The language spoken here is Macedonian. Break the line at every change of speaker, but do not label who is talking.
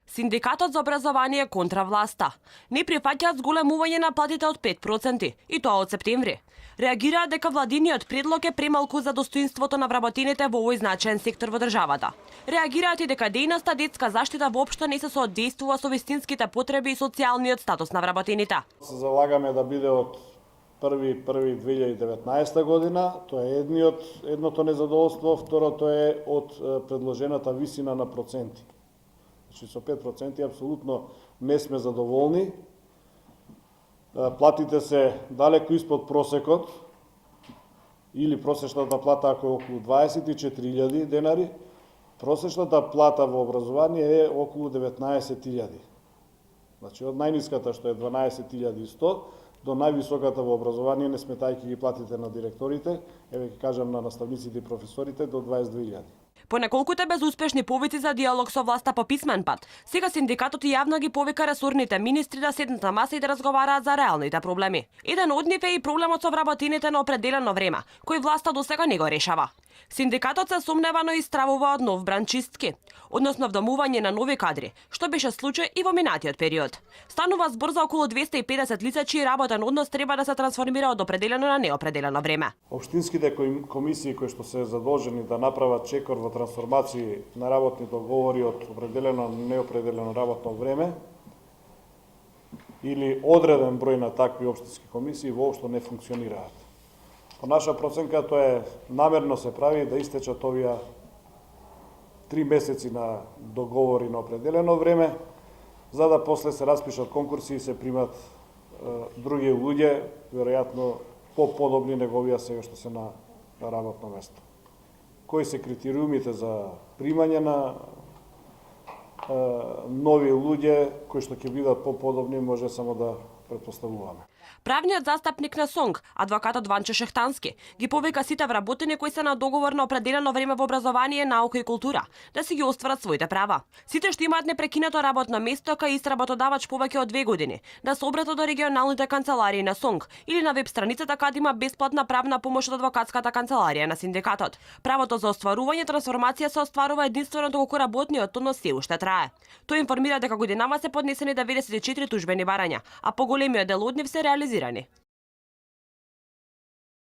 Синдикатот за образование контра власта. Не прифаќаат зголемување на платите од 5%, и тоа од септември. Реагираат дека владиниот предлог е премалку за достоинството на вработените во овој значаен сектор во државата. Реагираат и дека дејноста детска заштита воопшто не се соодействува со вистинските потреби и социјалниот статус на вработените.
Се залагаме да биде од 1.1.2019 година, тоа е едното незадоволство, второто е од предложената висина на проценти. Значи со 5% апсолутно не сме задоволни. Платите се далеку испод просекот, или просечната плата ако е околу 24.000 денари, просечната плата во образование е околу 19.000. Значи од најниската што е 12.100 до највисоката во образование, не сметајќи ги платите на директорите, еве ќе кажам на наставниците и професорите, до 22.000.
По неколкуте безуспешни повици за диалог со власта по писмен пат, сега синдикатот јавно ги повика ресорните министри да седнат на маса и да разговараат за реалните проблеми. Еден од нив е и проблемот со вработените на определено време, кој власта досега не го решава. Синдикатот се сомневано истравува од нов бранд чистки, односно вдомување на нови кадри, што беше случај и во минатиот период. Станува збор за околу 250 лица чиј работен однос треба да се трансформира од определено на неопределено време.
Општинските комисии кои што се задолжени да направат чекор во трансформации на работни договори од определено на неопределено работно време или одреден број на такви општински комисии воопшто не функционираат. По наша проценка тоа е намерно се прави да истечат овие 3 месеци на договори на определено време, за да после се распишат конкурси и се примат други луѓе, веројатно подобни него овие сега што се на работно место. Кои се критериумите за примање на нови луѓе кои што ќе бидат подобни, може само да претпоставуваме.
Правниот застапник на СОНГ, адвокатот Ванчо Шехтански, ги повика сите вработени кои се на договор на определено време во образование, наука и култура, да си ги остварат своите права. Сите што имаат непрекинато работно место кај ист работодавач повеќе од 2 години, да се обратат до регионалните канцеларии на СОНГ или на веб страницата каде има бесплатна правна помош од адвокатската канцеларија на синдикатот. Правото за остварување трансформација се остварува единствено доколку работниот однос се уште трае. Тој информира дека годинава се поднесени 94 тужбени барања, а поголемиот дел од нив се реализирани.